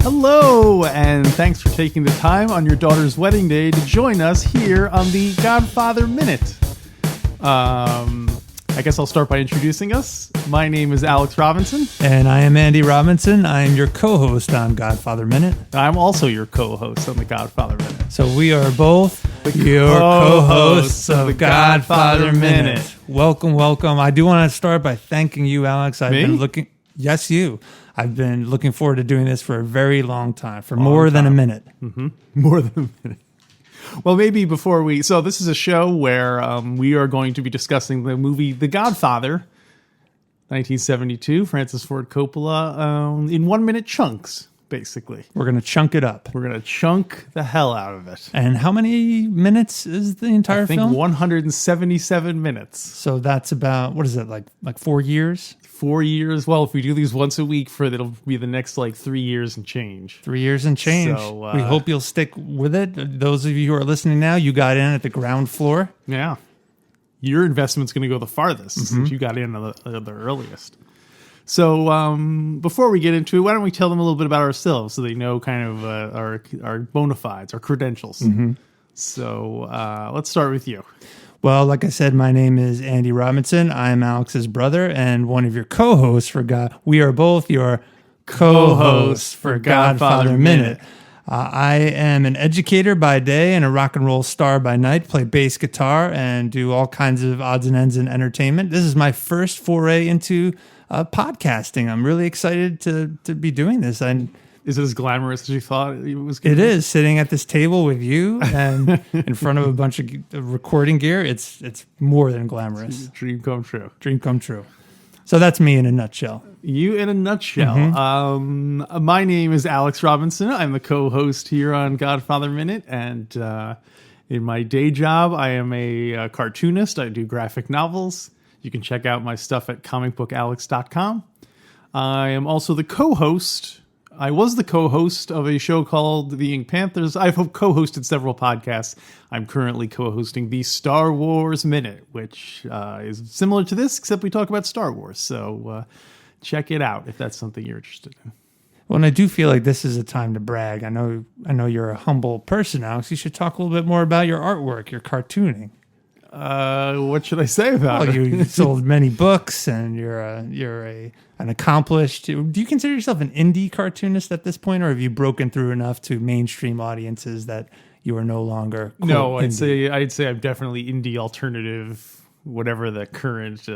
Hello, and thanks for taking the time on your daughter's wedding day to join us here on the Godfather Minute. I guess I'll start by introducing us. My name is Alex Robinson. And I am Andy Robinson. I am your co-host on Godfather Minute. I'm also your co-host on the Godfather Minute. So we are both your co-hosts of the Godfather Minute. Welcome, welcome. I do want to start by thanking you, Alex. I've been looking... Yes, you. I've been looking forward to doing this for a very long time, for more than a minute. Mm-hmm. More than a minute. Well, maybe before we... So this is a show where we are going to be discussing the movie The Godfather, 1972, Francis Ford Coppola, in 1 minute chunks, basically. We're going to chunk it up. We're going to chunk the hell out of it. And how many minutes is the entire film? I think 177 minutes. So that's about, what is it, like 4 years? 4 years. Well, if we do these once a week, it'll be the next 3 years and change. 3 years and change. So, we hope you'll stick with it. Those of you who are listening now, you got in at the ground floor. Yeah. Your investment's going to go the farthest since you got in the earliest. So before we get into it, why don't we tell them a little bit about ourselves so they know kind of our bona fides, our credentials. Mm-hmm. So let's start with you. Well, like I said, my name is Andy Robinson. I'm Alex's brother and one of your co-hosts for We are both your co-hosts for Godfather Minute. I am an educator by day and a rock and roll star by night, play bass guitar and do all kinds of odds and ends in entertainment. This is my first foray into podcasting. I'm really excited to be doing this. Is it as glamorous as you thought it was going to be? It is, sitting at this table with you and in front of a bunch of recording gear. It's more than glamorous. Dream come true. Dream come true. So that's me in a nutshell. You in a nutshell. Mm-hmm. My name is Alex Robinson. I'm the co-host here on Godfather Minute. And in my day job, I am a cartoonist. I do graphic novels. You can check out my stuff at comicbookalex.com. I am also the co-host. I was the co-host of a show called The Ink Panthers. I've co-hosted several podcasts. I'm currently co-hosting the Star Wars Minute, which is similar to this, except we talk about Star Wars. So check it out if that's something you're interested in. Well, and I do feel like this is a time to brag. I know you're a humble person, Alex. You should talk a little bit more about your artwork, your cartooning. What should I say about it? You sold many books, and you're an accomplished. Do you consider yourself an indie cartoonist at this point, or have you broken through enough to mainstream audiences that you are no longer? No, I'd say I'm definitely indie alternative, whatever the current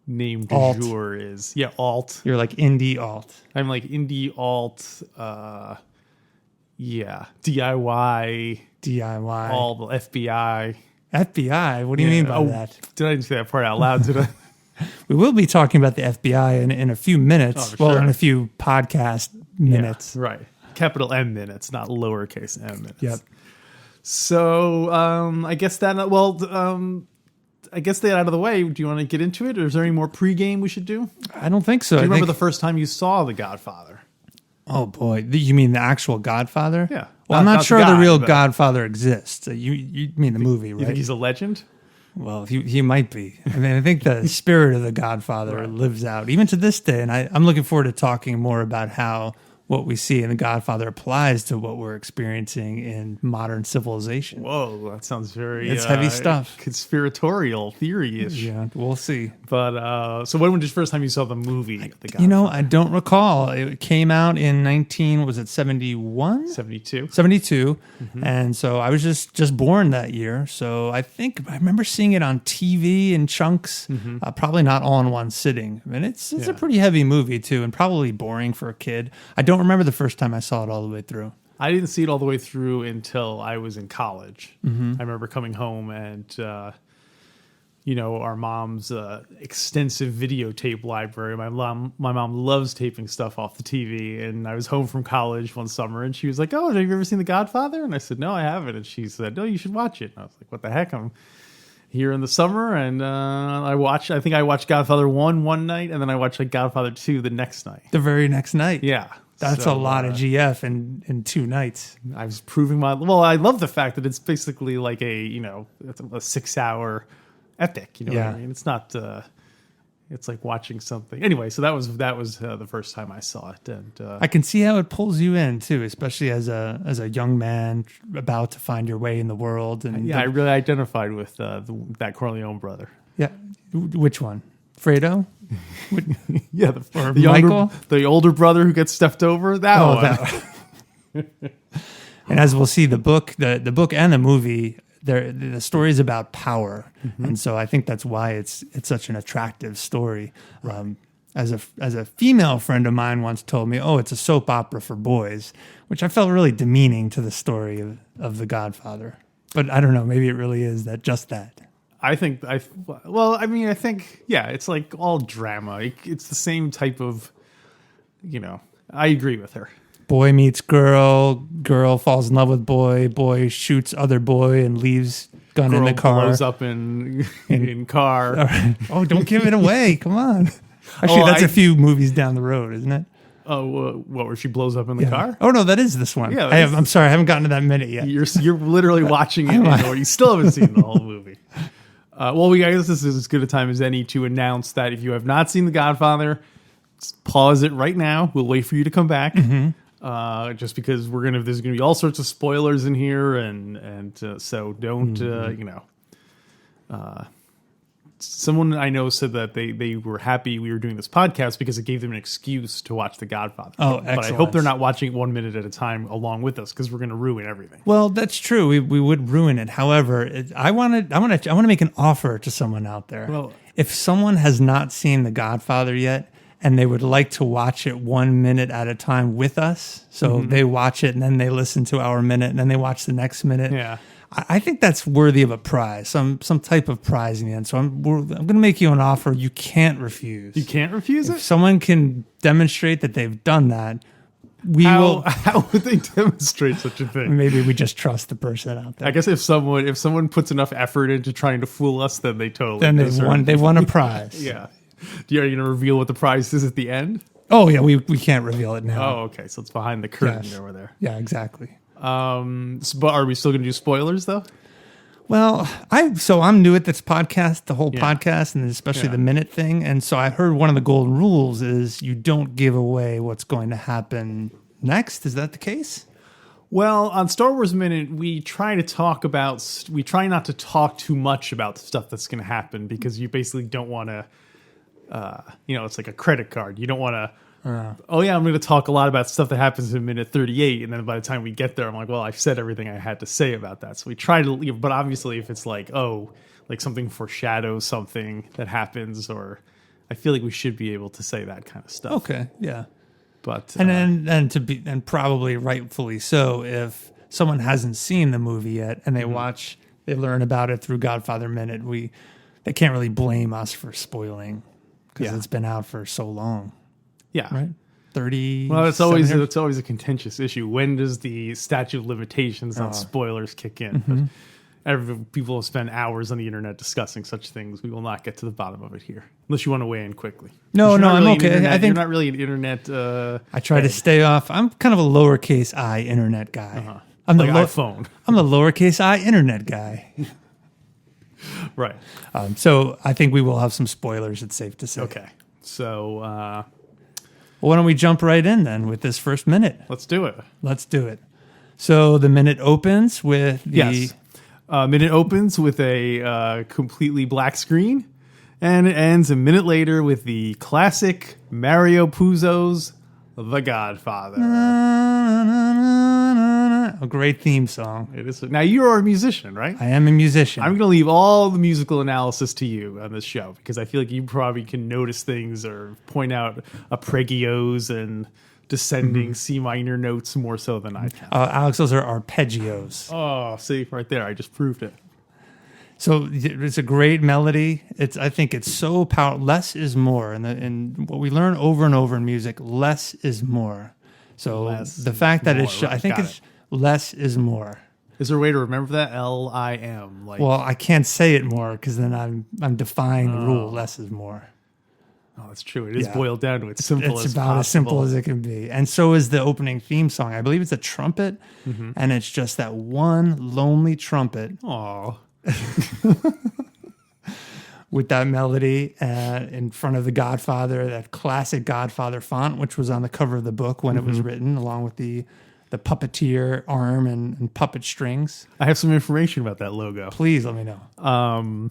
name du jour is. Yeah, alt. You're like indie alt. I'm like indie alt. Yeah, DIY. All the FBI. FBI? What do you mean by that? Did I say that part out loud? Did I? We will be talking about the FBI in a few minutes. Sure. In a few podcast minutes. Yeah, right. Capital M minutes, not lowercase m minutes. Yep. So I guess that, I guess that out of the way, do you want to get into it? Or is there any more pregame we should do? I don't think so. Do you remember the first time you saw The Godfather? Oh, boy. You mean the actual Godfather? Yeah. Well, I'm not sure the real Godfather exists. You mean the movie, right? You think he's a legend? Well, he might be. I mean, I think the spirit of the Godfather lives out, even to this day. And I'm looking forward to talking more about how what we see in The Godfather applies to what we're experiencing in modern civilization. Whoa, that sounds very... It's heavy stuff. Conspiratorial theory-ish. Yeah, we'll see. But, so when was the first time you saw the movie, The Godfather? I don't recall. It came out in 71? 72. 72. Mm-hmm. And so I was just born that year. So I think I remember seeing it on TV in chunks, probably not all in one sitting. I mean, it's a pretty heavy movie, too, and probably boring for a kid. I don't remember the first time I saw it all the way through. I didn't see it all the way through until I was in college. Mm-hmm. I remember coming home and our mom's extensive videotape library. My mom loves taping stuff off the TV. And I was home from college one summer, and she was like, "Oh, have you ever seen The Godfather?" And I said, "No, I haven't." And she said, "No, you should watch it." And I was like, "What the heck? I'm here in the summer." And I think I watched Godfather 1 one night, and then I watched like Godfather 2 the next night. The very next night. Yeah. That's a lot of GF in 2 nights. I was proving I love the fact that it's basically like it's a 6-hour epic. You know what I mean? It's not. It's like watching something. Anyway, so that was the first time I saw it, and I can see how it pulls you in too, especially as a young man about to find your way in the world. And I really identified with that Corleone brother. Yeah, which one? Fredo? Yeah, Michael, the older brother who gets stepped over. That one. And as we'll see, the book and the movie, the story is about power, and so I think that's why it's such an attractive story. Right. As a female friend of mine once told me, "Oh, it's a soap opera for boys," which I felt really demeaning to the story of The Godfather. But I don't know, maybe it really is just that. I think, it's like all drama. It's the same type of, I agree with her. Boy meets girl, girl falls in love with boy shoots other boy and leaves gun in the car. Blows up in car. Right. Oh, don't give it away. Come on. Actually, that's a few movies down the road, isn't it? Oh, where she blows up in the car? Oh, no, that is this one. Yeah, I'm sorry, I haven't gotten to that minute yet. You're literally watching it, or you still haven't seen the whole movie. I guess this is as good a time as any to announce that if you have not seen The Godfather, pause it right now. We'll wait for you to come back. Just because there's gonna be all sorts of spoilers in here, and so don't someone I know said that they were happy we were doing this podcast because it gave them an excuse to watch The Godfather. Oh, excellent. But I hope they're not watching it 1 minute at a time along with us, because we're going to ruin everything. Well, that's true. We would ruin it. However, I want to make an offer to someone out there. Well, if someone has not seen The Godfather yet, and they would like to watch it 1 minute at a time with us, so they watch it and then they listen to our minute and then they watch the next minute. Yeah. I think that's worthy of a prize, some type of prize in the end. So I'm going to make you an offer you can't refuse. You can't refuse it? If someone can demonstrate that they've done that, How would they demonstrate such a thing? Maybe we just trust the person out there. I guess if someone puts enough effort into trying to fool us, then they totally they've won a prize. Yeah. Are you going to reveal what the prize is at the end? Oh yeah, we can't reveal it now. Oh, okay. So it's behind the curtain over there. Yeah, exactly. But are we still going to do spoilers though? Well, I'm new at this podcast, the whole podcast, and especially the minute thing. And so I heard one of the golden rules is you don't give away what's going to happen next. Is that the case? Well, on Star Wars Minute, we try not to talk too much about the stuff that's going to happen, because you basically don't want to, it's like a credit card. You don't want to, I'm going to talk a lot about stuff that happens in minute 38. And then by the time we get there, I'm like, well, I've said everything I had to say about that. So we try to leave. But obviously, if it's like something foreshadows something that happens, or I feel like we should be able to say that kind of stuff. Okay. Yeah. But and probably rightfully so, if someone hasn't seen the movie yet and they learn about it through Godfather Minute, they can't really blame us for spoiling, because it's been out for so long. Yeah. Right? 30. Well, it's always a contentious issue. When does the statute of limitations on spoilers kick in? People have spent hours on the internet discussing such things. We will not get to the bottom of it here, unless you want to weigh in quickly. No, I'm okay. I think you're not really an internet. I try to stay off. I'm kind of a lowercase I internet guy. I'm the iPhone. I'm the lowercase I internet guy. Right. So I think we will have some spoilers. It's safe to say. Okay. So. Why don't we jump right in then with this first minute? Let's do it. So the minute opens with minute opens with a completely black screen, and it ends a minute later with the classic Mario Puzo's The Godfather. A great theme song. It is. Now, you're a musician, right? I am a musician. I'm going to leave all the musical analysis to you on this show, because I feel like you probably can notice things or point out arpeggios and descending C minor notes more so than I can. Alex, those are arpeggios. Oh, see, right there. I just proved it. So it's a great melody. I think it's so powerful. Less is more, and what we learn over and over in music, less is more. So the fact that I think it's less is more. Is there a way to remember that? LIM. Well, I can't say it more because then I'm defying the rule. Less is more. Oh, that's true. It is boiled down to it's simple as It's about possible. as simple as it can be. And so is the opening theme song. I believe it's a trumpet, and it's just that one lonely trumpet. Oh, with that melody in front of the Godfather, that classic Godfather font, which was on the cover of the book when it was written, along with the puppeteer arm and puppet strings. I have some information about that logo. Please let me know.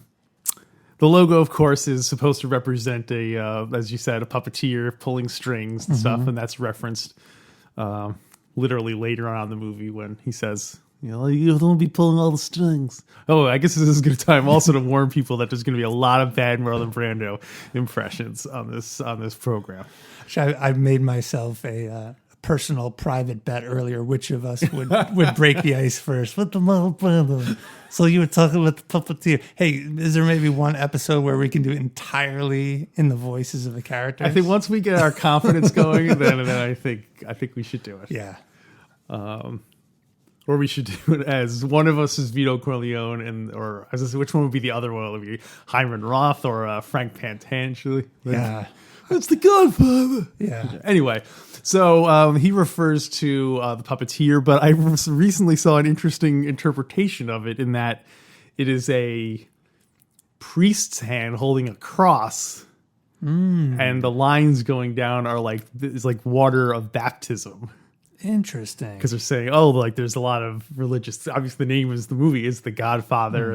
The logo, of course, is supposed to represent as you said, a puppeteer pulling strings and stuff, and that's referenced literally later on in the movie when he says, you don't be pulling all the strings. Oh, I guess this is a good time also to warn people that there's going to be a lot of bad Marlon Brando impressions on this program. I made myself a personal private bet earlier. Which of us would break the ice first? With the Marlon Brando. So you were talking about the puppeteer. Hey, is there maybe one episode where we can do it entirely in the voices of the characters? I think once we get our confidence going, then I think we should do it. Yeah. Or we should do it as one of us is Vito Corleone, or as I said, which one would be the other one? Would it be Hyman Roth or Frank Pantanchili? Yeah. That's the Godfather. Yeah. Anyway, so he refers to the puppeteer, but I recently saw an interesting interpretation of it in that it is a priest's hand holding a cross, and the lines going down are like water of baptism. Interesting. Because they're saying, there's a lot of religious. Obviously, the name of the movie is The Godfather.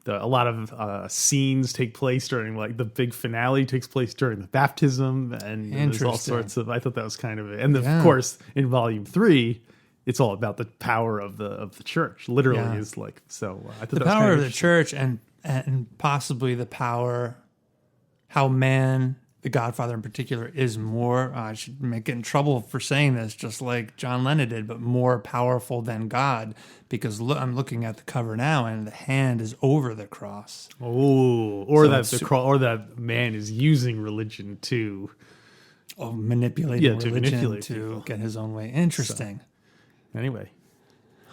A lot of scenes take place during, the big finale takes place during the baptism, and there's all sorts of. I thought that was kind of it. And of course, in Volume 3, it's all about the power of the church. Literally, is like so. I thought the that was power kind of the church, and possibly the power, how man. The Godfather in particular is more, I should get in trouble for saying this, just like John Lennon did, but more powerful than God, because I'm looking at the cover now and the hand is over the cross. Oh, or that man is using religion to manipulate religion to people. Get his own way. Interesting. So, anyway.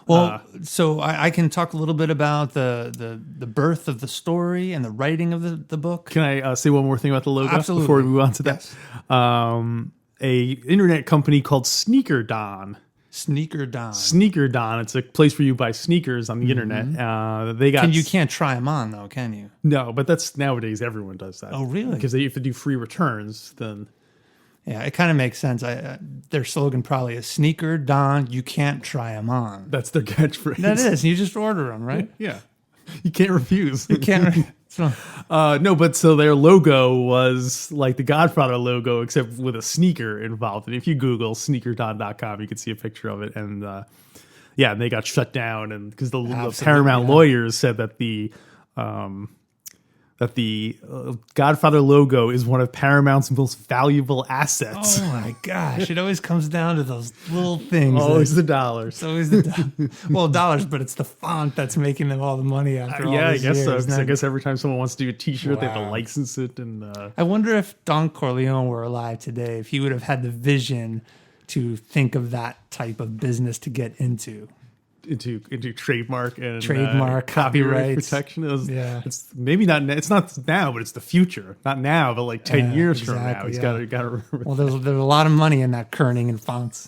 Well, so I can talk a little bit about the birth of the story and the writing of the book. Can I say one more thing about the logo Absolutely. before we move on to that? Yes. A internet company called Sneaker Don. Sneaker Don. It's a place where you buy sneakers on the internet. You can't try them on though, can you? No, but that's nowadays everyone does that. Oh, really? Because they have to do free returns. Then. Yeah, it kind of makes sense. Their slogan probably is Sneaker Don, you can't try them on. That's their catchphrase. That is. You just order them, right? Yeah. You can't refuse. You can't. No, but so their logo was like the Godfather logo, except with a sneaker involved. And if you Google sneakerdon.com, you can see a picture of it. And and they got shut down. And because the Paramount lawyers said that the Godfather logo is one of Paramount's most valuable assets. Oh my gosh. It always comes down to those little things. Always the dollars. It's always the dollars, but it's the font that's making them all the money after all I these guess years. so. Because I guess every time someone wants to do a t-shirt, they have to Wow. license it. And I wonder if Don Corleone were alive today, if he would have had the vision to think of that type of business to get into trademark and copyright protection. It's maybe not. It's not now, but it's the future. Not now, but like 10 years from now. He's got to remember. Well, there's a lot of money in that kerning and fonts.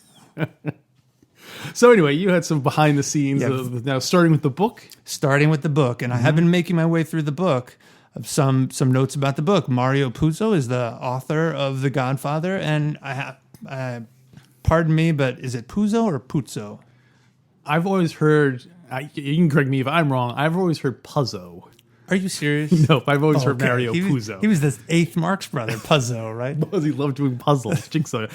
So anyway, you had some behind the scenes. Now starting with the book. And I have been making my way through the book. Some notes about the book. Mario Puzo is the author of The Godfather, and pardon me, but is it Puzo or Puzo? I've always heard, you can correct me if I'm wrong, I've always heard Puzo. Are you serious? Nope, I've always heard Mario Puzo. He was the eighth Marx brother, Puzo, right? Because he loved doing puzzles, jigsaw.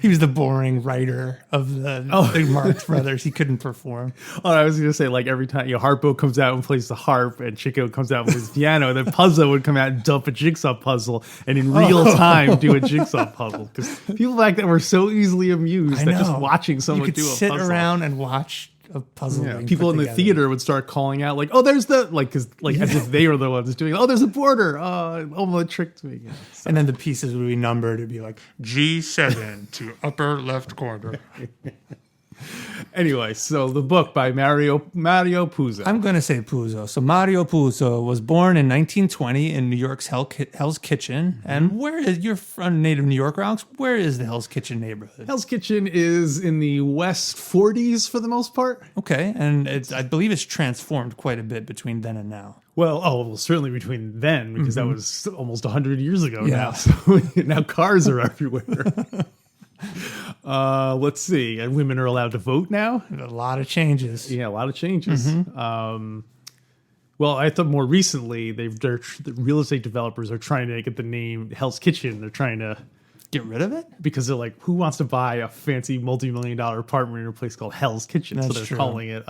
He was the boring writer of the Marx brothers. He couldn't perform. Oh, I was going to say, like, every time Harpo comes out and plays the harp and Chico comes out and plays the piano, then Puzo would come out and dump a jigsaw puzzle and in real time do a jigsaw puzzle. Because people back then were so easily amused at just watching someone do a puzzle. You could sit around and watch a puzzle. Yeah, being people put in the together. theater would start calling out like, "Oh, there's the cause as if they were the ones doing. Oh, there's a border. Oh, it tricked me." Yeah, so. And then the pieces would be numbered. It'd be like G7 to upper left corner. Anyway, so the book by Mario Puzo. I'm going to say Puzo. So Mario Puzo was born in 1920 in New York's Hell's Kitchen. And where is, you're from native New York, Alex? Where is the Hell's Kitchen neighborhood? Hell's Kitchen is in the West 40s for the most part. Okay, and I believe it's transformed quite a bit between then and now. Well, certainly between then, because that was almost 100 years ago Yeah. now. So now cars are everywhere. Let's see. And women are allowed to vote now. A lot of changes. Yeah, a lot of changes. Well, I thought more recently the real estate developers are trying to get the name Hell's Kitchen. They're trying to Get rid of it? because they're like, who wants to buy a fancy multi-million-dollar apartment in a place called Hell's Kitchen? So That's they're true. calling it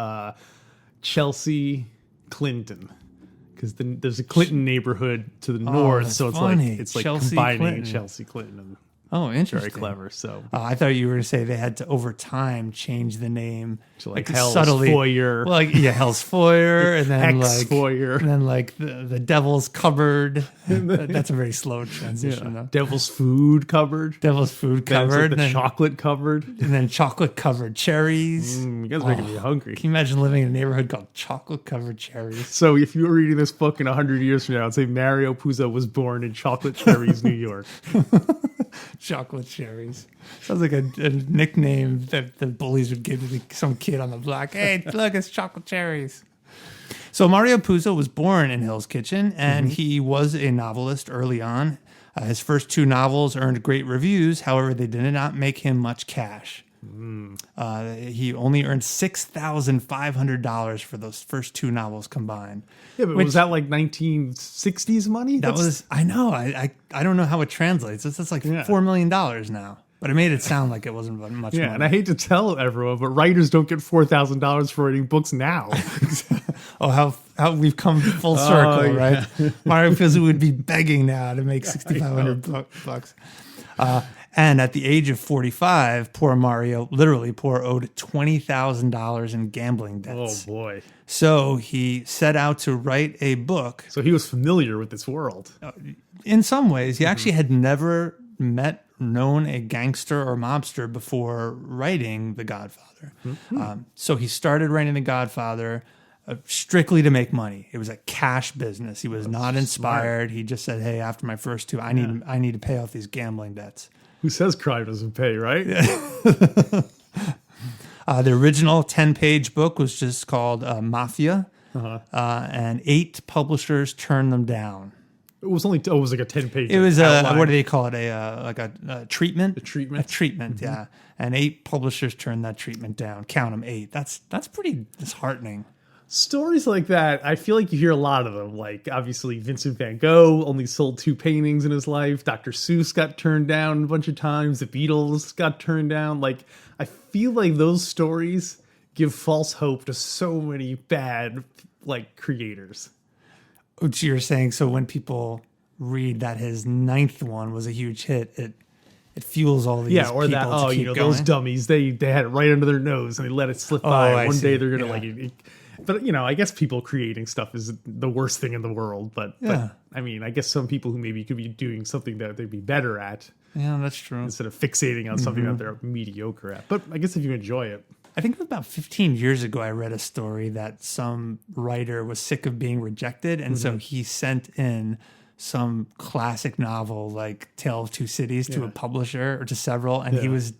Chelsea Clinton. Because there's a Clinton neighborhood to the north, that's so it's funny. like Chelsea combining Clinton. Chelsea Clinton. And Oh, very interesting. clever. So I thought you were going to say they had to, over time, change the name. to like Hell's Foyer, Well, like, yeah, Hell's Foyer, and then X like Foyer, and then like the Devil's Cupboard. That's a very slow transition, though. Devil's Food Cupboard, Devil's Food then it's like Cupboard, the and then, Chocolate Cupboard. and then chocolate covered cherries. You guys are making me hungry. Can you imagine living in a neighborhood called chocolate covered cherries? So if you were reading this book in 100 years from now, I'd say Mario Puzo was born in Chocolate Cherries, New York. Chocolate cherries. Sounds like a nickname that the bullies would give to some kid on the block. Hey, look, it's chocolate cherries. So Mario Puzo was born in Hell's Kitchen, and he was a novelist early on. His first two novels earned great reviews. However, they did not make him much cash. He only earned $6,500 for those first two novels combined. Yeah, but was that like 1960s money? That was, I know, I don't know how it translates. That's like $4 million now. But it made it sound like it wasn't much yeah, money. and I hate to tell everyone, but writers don't get $4,000 for writing books now. Oh, how we've come full circle, yeah. right? Mario Puzo would be begging now to make $6,500 bucks. And at the age of 45, poor Mario, literally poor, owed $20,000 in gambling Oh debts. boy! So he set out to write a book. So he was familiar with this world. In some ways, he actually had never known a gangster or mobster before writing The Godfather. So he started writing The Godfather strictly to make money. It was a cash business. He was not inspired. He just said, "Hey, after my first two, I need to pay off these gambling debts." Who says crime doesn't pay, right? The original 10-page book was just called Mafia, and 8 publishers turned them down. It was only it was like a 10-page. It was outline. what do they call it? A treatment. A treatment? A treatment. Yeah, and 8 publishers turned that treatment down. Count them, 8. That's pretty disheartening. Stories like that, I feel like you hear a lot of them. Like, obviously, Vincent van Gogh only sold 2 paintings in his life. Dr. Seuss got turned down a bunch of times. The Beatles got turned down. Like, I feel like those stories give false hope to so many bad, like, creators. Which you're saying, so when people read that his 9th one was a huge hit, it fuels all these Yeah, or people that, to keep going. those dummies, they had it right under their nose and they let it slip by. I One see. day they're going to, Yeah. like... But, I guess people creating stuff is the worst thing in the world. But I mean, I guess some people who maybe could be doing something that they'd be better at Yeah, that's true. instead of fixating on something that they're mediocre at. But I guess if you enjoy it. I think it was about 15 years ago I read a story that some writer was sick of being rejected, and so he sent in some classic novel like Tale of Two Cities to a publisher or to several, and he was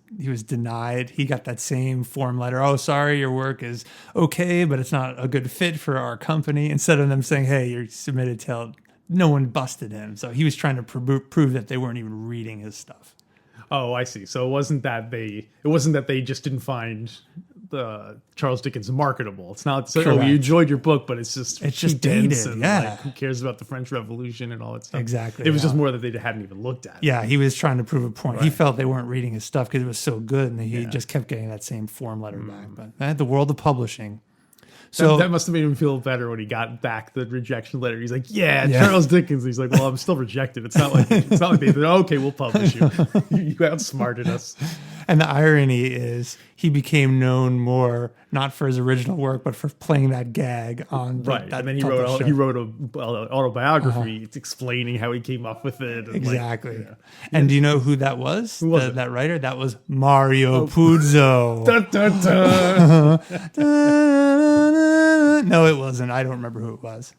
denied. He got that same form letter. "Oh, sorry, your work is okay, but it's not a good fit for our company." Instead of them saying, "Hey, you submitted Tale," no one busted him. So he was trying to prove that they weren't even reading his stuff. Oh, I see. So it wasn't that they just didn't find the Charles Dickens marketable. It's not so, Correct. you enjoyed your book, but it's just dense dated, and yeah. like, who cares about the French Revolution and all that stuff. Exactly, It was yeah. just more that they hadn't even looked at it. Yeah, he was trying to prove a point. He felt they weren't reading his stuff because it was so good, and he just kept getting that same form letter back. But the world of publishing. So that must have made him feel better when he got back the rejection letter. He's like, Charles Dickens. He's like, well, I'm still rejected. It's not like they said, okay, we'll publish you. You outsmarted us. And the irony is he became known more not for his original work, but for playing that gag on Right, that and then he published wrote show. an autobiography explaining how he came up with it. And Exactly. Like, yeah. And do you know who that was? Who was it? That writer? That was Mario Puzo. Dun, dun, dun. No, it wasn't. I don't remember who it was.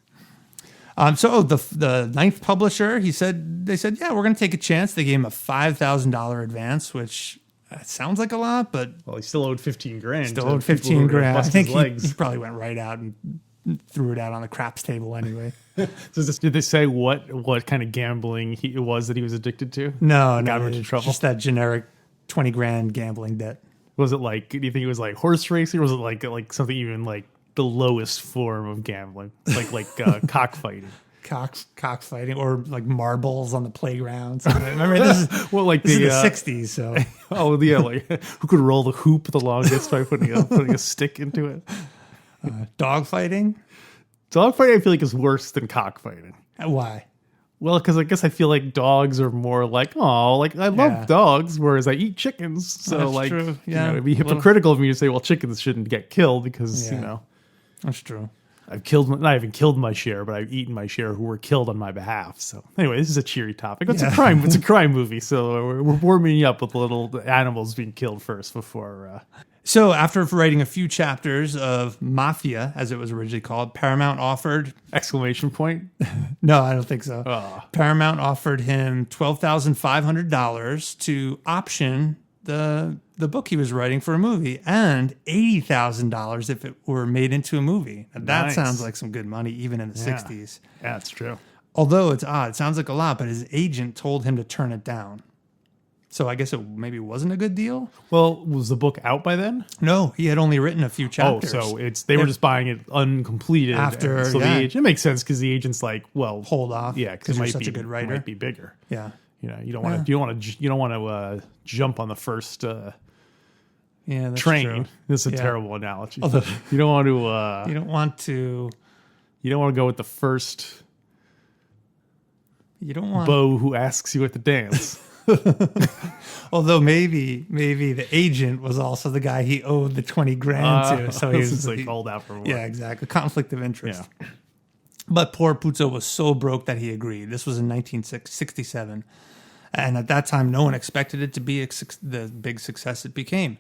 The ninth publisher, they said, yeah, we're going to take a chance. They gave him a $5,000 advance, which sounds like a lot, but Well, he still owed $15,000. still to owed people who were gonna $15,000. I bust think his legs. he probably went right out and threw it out on the craps table anyway. Did they say what kind of gambling it was that he was addicted to? No, Got him into it's trouble? just that generic $20,000 gambling debt. Was it like? Do you think it was like horse racing, or was it like something even like the lowest form of gambling, like cockfighting? Cockfighting or like marbles on the playgrounds. Remember this is Well, like this the is the 60s, so oh yeah, like who could roll the hoop the longest by putting a stick into it? dog fighting. Dogfighting, I feel like, is worse than cockfighting. Why? Well, because I guess I feel like dogs are more like, oh, like I love Yeah. dogs, whereas I eat chickens. So That's like, true. Yeah. it'd be hypocritical of me to say, well, chickens shouldn't get killed because Yeah. That's true. I haven't killed my share, but I've eaten my share who were killed on my behalf. So anyway, this is a cheery topic. It's a crime. It's a crime movie, so we're warming you up with little animals being killed first before. So after writing a few chapters of Mafia, as it was originally called, Paramount offered... Exclamation point. No, I don't think so. Oh. Paramount offered him $12,500 to option the book he was writing for a movie, and $80,000 if it were made into a movie. Now, that Nice. sounds like some good money, even in the Yeah. 60s. Yeah, that's true. Although it's odd, it sounds like a lot, but his agent told him to turn it down. So I guess it maybe wasn't a good deal. Well, was the book out by then? No, he had only written a few Oh, chapters. so they were just buying it uncompleted After, and so yeah. it makes sense because the agent's like, well, Hold off, yeah, 'cause it you're might such be a good writer. It might be bigger. Yeah. You don't want to jump on the first Yeah, that's train. true. This is a Yeah. terrible analogy. Although- you don't want to. You don't want to. You don't want to go with the first You don't want. beau who asks you at the dance. Although maybe the agent was also the guy he owed the $20,000 to. So he this was is like called out for more. Yeah, exactly. Conflict of interest. Yeah. But poor Puzo was so broke that he agreed. This was in 1967. And at that time, no one expected it to be the big success it became.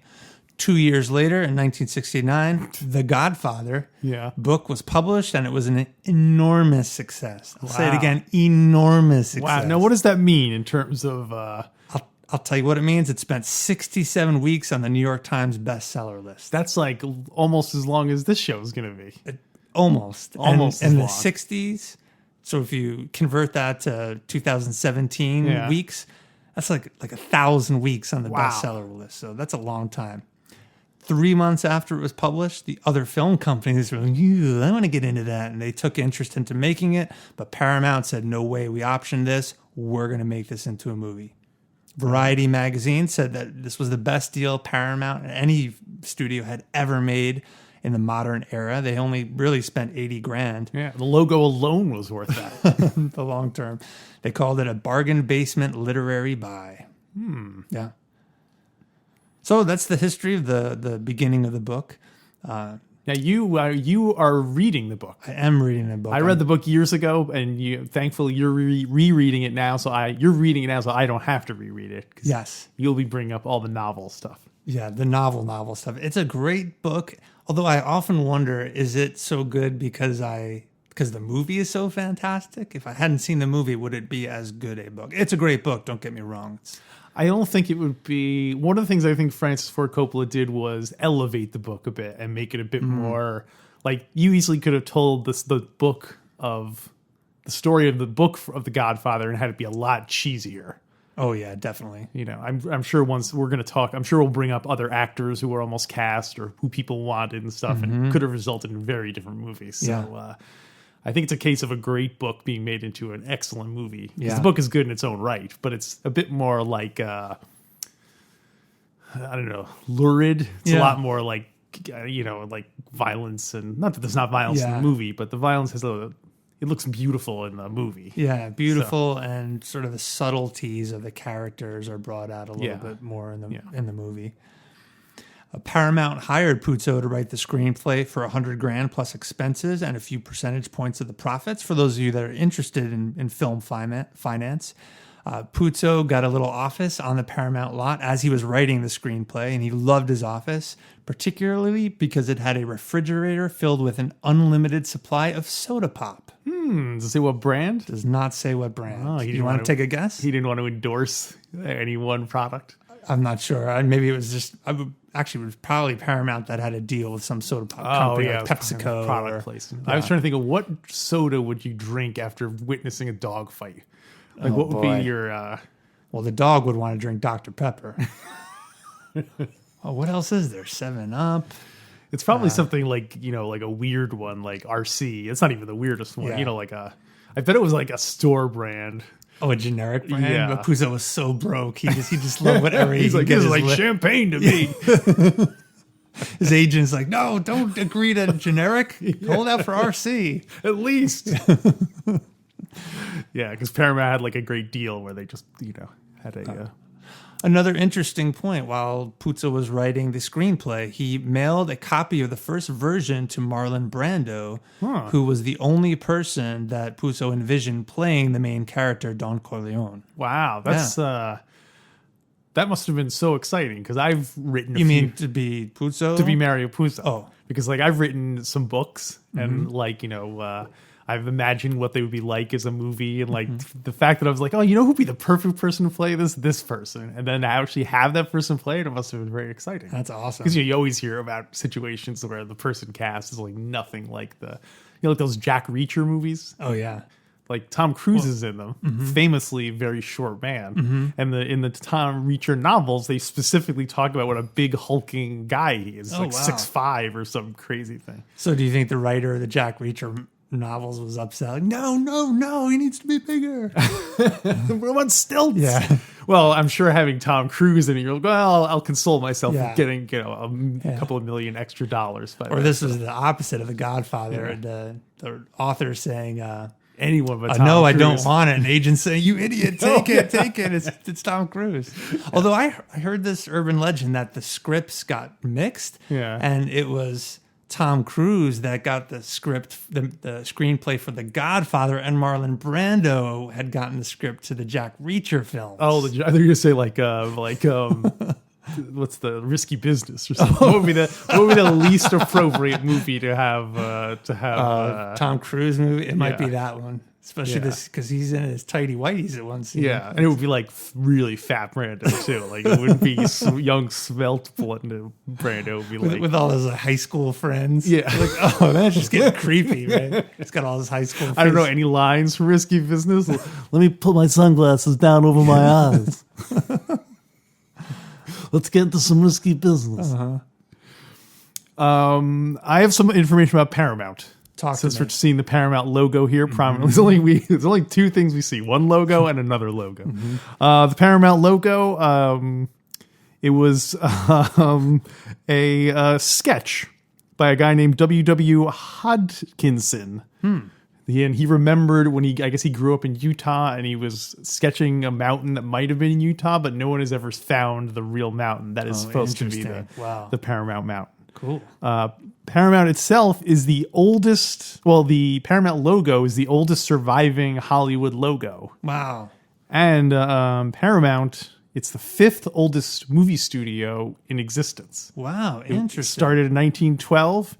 2 years later, in 1969, The Godfather book was published, and it was an enormous success. I'll say it Wow. again, enormous success. Wow. Now, what does that mean in terms of? I'll tell you what it means. It spent 67 weeks on the New York Times bestseller list. That's like almost as long as this show is going to be. Almost. Almost And as in the long. 60s, so if you convert that to 2017 Yeah. weeks, that's like 1,000 weeks on the Wow. bestseller list. So that's a long time. 3 months after it was published, the other film companies were like, I want to get into that. And they took interest into making it. But Paramount said, no way, we optioned this. We're going to make this into a movie. Variety magazine said that this was the best deal Paramount and any studio had ever made in the modern era. They only really spent $80,000. Yeah, the logo alone was worth that. The long term. They called it a bargain basement literary buy. Yeah. So that's the history of the beginning of the book. Now you are reading the book. I am reading the book. I read the book years ago, and thankfully you're rereading it now. You're reading it now, so I don't have to reread it. 'Cause Yes. you'll be bringing up all the novel stuff. Yeah, the novel stuff. It's a great book. Although I often wonder, is it so good because the movie is so fantastic? If I hadn't seen the movie, would it be as good a book? It's a great book. Don't get me wrong. I don't think it would be. One of the things I think Francis Ford Coppola did was elevate the book a bit and make it a bit more like you easily could have told the story of the book of The Godfather and had it be a lot cheesier. Oh yeah, definitely. You know, I'm sure once we're going to talk, I'm sure we'll bring up other actors who were almost cast or who people wanted and stuff, and could have resulted in very different movies. So I think it's a case of a great book being made into an excellent movie. Because the book is good in its own right, but it's a bit more like I don't know, lurid. It's a lot more like like violence, and not that there's not violence in the movie, but the violence has it looks beautiful in the movie. Yeah, beautiful, and sort of the subtleties of the characters are brought out a little bit more in the movie. Paramount hired Puzo to write the screenplay for $100,000 plus expenses and a few percentage points of the profits. For those of you that are interested in film finance, Puzo got a little office on the Paramount lot as he was writing the screenplay, and he loved his office, particularly because it had a refrigerator filled with an unlimited supply of soda pop. Does it say what brand? Does not say what brand. Oh, you want to take a guess? He didn't want to endorse any one product. I'm not sure. Maybe it was just... Actually, it was probably Paramount that had a deal with some soda pop company, like PepsiCo. Product placement. I was trying to think of what soda would you drink after witnessing a dog fight? Like, what would be your... Well, the dog would want to drink Dr. Pepper. What else is there? 7-Up. It's probably something like, like a weird one, like RC. It's not even the weirdest one. Yeah. I bet it was like a store brand. Oh, a generic brand? Yeah. But Puzo was so broke. He just loved whatever he He's like, this is like champagne to me. His agent's like, no, don't agree to generic. Hold out for RC. At least. Yeah, because Paramount had like a great deal where they just, had a... Another interesting point, while Puzo was writing the screenplay, he mailed a copy of the first version to Marlon Brando, who was the only person that Puzo envisioned playing the main character, Don Corleone. Wow, that's that must have been so exciting, because I've written You mean to be Puzo? To be Mario Puzo. Oh. Because I've written some books, and I've imagined what they would be like as a movie, and the fact that I was like, oh, who'd be the perfect person to play this person, and then I actually have that person play it. It must have been very exciting. That's awesome. Because you always hear about situations where the person cast is like nothing like like those Jack Reacher movies. Oh yeah, like Tom Cruise is in them, famously very short man, and in the Tom Reacher novels they specifically talk about what a big hulking guy he is, 6'5" or some crazy thing. So do you think the writer of the Jack Reacher novels was upset? Like, no, he needs to be bigger. We're on stilts. Yeah. Well, I'm sure having Tom Cruise in it, you're like, well, I'll console myself with getting a couple of million extra dollars. Or this was the opposite of The Godfather. Yeah. The author saying, anyone but Tom no, Cruise. I don't want it. An agent saying, you idiot, take it. It's Tom Cruise. Although I heard this urban legend that the scripts got mixed. Yeah. And it was Tom Cruise that got the script, the screenplay for The Godfather, and Marlon Brando had gotten the script to the Jack Reacher films. Oh, I thought you were going to say what's the Risky Business or something? What would be the least appropriate movie to have Tom Cruise movie? It might be that one. Especially this, because he's in his tighty whities at one scene. Yeah, and it would be like really fat Brando too. Like it wouldn't be young, svelte Brando. It would be with all his high school friends. Yeah, like that's just getting creepy, right? It's got all his high school friends. I don't know any lines from Risky Business. Let me put my sunglasses down over my eyes. Let's get into some risky business. I have some information about Paramount. Since we're seeing the Paramount logo here prominently, there's only two things we see: one logo and another logo. The Paramount logo, it was a sketch by a guy named W.W. Hodgkinson. And he remembered when I guess he grew up in Utah, and he was sketching a mountain that might have been in Utah, but no one has ever found the real mountain that is supposed to be the Paramount Mountain. Cool. Paramount itself is the oldest. Well, the Paramount logo is the oldest surviving Hollywood logo. Wow. And Paramount, it's the fifth oldest movie studio in existence. Wow, interesting. It started in 1912. Do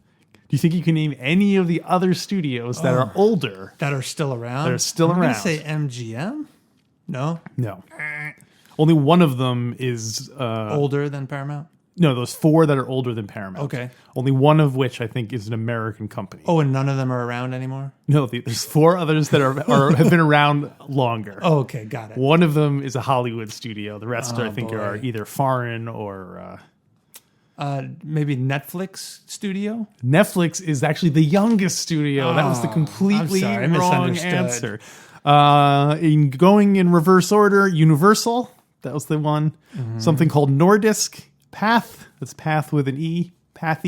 you think you can name any of the other studios that are older? That are still around? That are still around. I'm going to say MGM? No? No. Only one of them is... older than Paramount? No, those four that are older than Paramount. Okay. Only one of which I think is an American company. Oh, and none of them are around anymore? No, there's four others that have been around longer. Oh, okay, got it. One of them is a Hollywood studio. The rest I think are either foreign or... maybe Netflix studio? Netflix is actually the youngest studio. That was the completely wrong answer. Going in reverse order, Universal, that was the one. Something called Nordisk. Path, that's Path with an E, Path.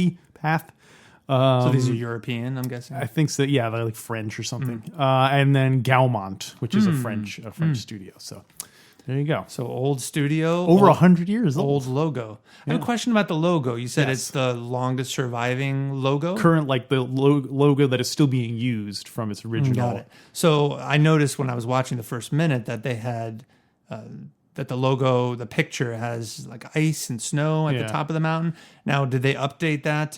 So these are European, I'm guessing. I think so. Yeah, they're like French or something. And then Gaumont, which is a French studio. So there you go. So old studio, Over 100 years old. old logo. I have a question about the logo. You said it's the longest surviving logo. Current, like the logo that is still being used from its original. Got it. So I noticed when I was watching the first minute that they had that the logo, the picture has like ice and snow at the top of the mountain. Now, did they update that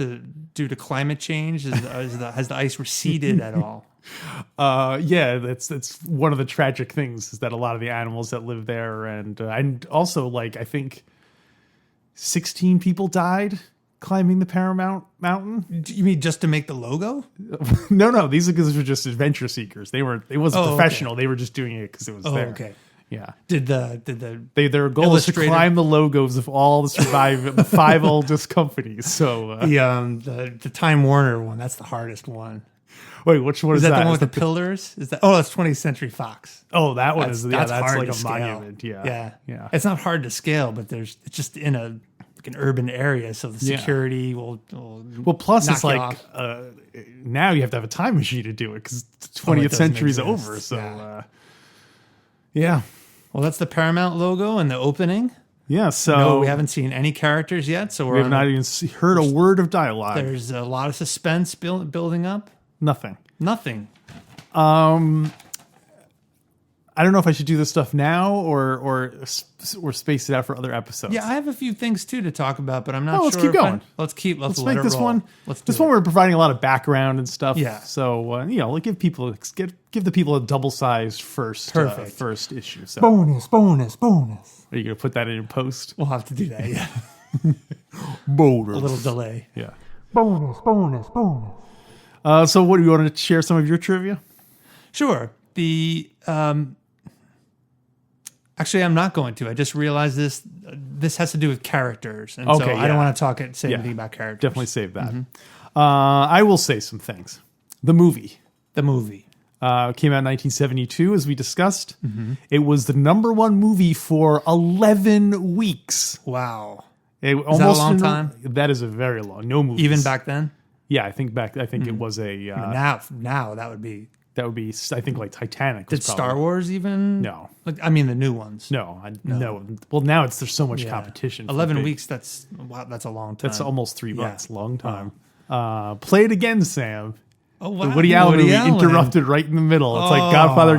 due to climate change? Has the ice receded at all? Yeah, that's one of the tragic things is that a lot of the animals that live there, and also like I think 16 people died climbing the Paramount Mountain. You mean just to make the logo? No, these guys were just adventure seekers. It wasn't professional. Okay. They were just doing it because it was there. Okay. Yeah. Did Their goal is to climb the logos of all the 5 oldest companies. So the Time Warner one, that's the hardest one. Wait, which one is that? Is that the one with the pillars? Is that? Oh, that's 20th Century Fox. Oh, that one is. Yeah, that's hard like to a scale. monument. Yeah. It's not hard to scale, but it's just in an urban area, so the security will plus knock it's you like off. Now you have to have a time machine to do it because the 20th century's over. So yeah. Well, that's the Paramount logo and the opening. Yeah, so No, we haven't seen any characters yet, so we have not even heard a word of dialogue. There's a lot of suspense building up. Nothing. I don't know if I should do this stuff now or space it out for other episodes. Yeah, I have a few things too to talk about, but I'm not sure. Let's keep going. Let's make this roll. one. This one we're providing a lot of background and stuff. Yeah. So like give the people a double-sized first issue. So bonus. are you gonna put that in your post? We'll have to do that. Yeah. Bonus. A little delay. Yeah. Bonus. So what do you want to share some of your trivia? Sure. Actually, I'm not going to. I just realized this. This has to do with characters, and so I don't want to say anything about characters. Definitely save that. I will say some things. The movie came out in 1972, as we discussed. It was the #1 movie for 11 weeks. Wow. Is that a long time? That is a very long. No movies. Even back then? Yeah, I think it was a. Now that would be. That would be, I think, like Titanic. Did Star Wars even? No. Like, I mean, the new ones. No. Well, now there's so much competition. 11 weeks. That's a long time. That's almost 3 months. Long time. Play it again, Sam. Oh, wow. The Woody Allen movie interrupted right in the middle. It's like Godfather.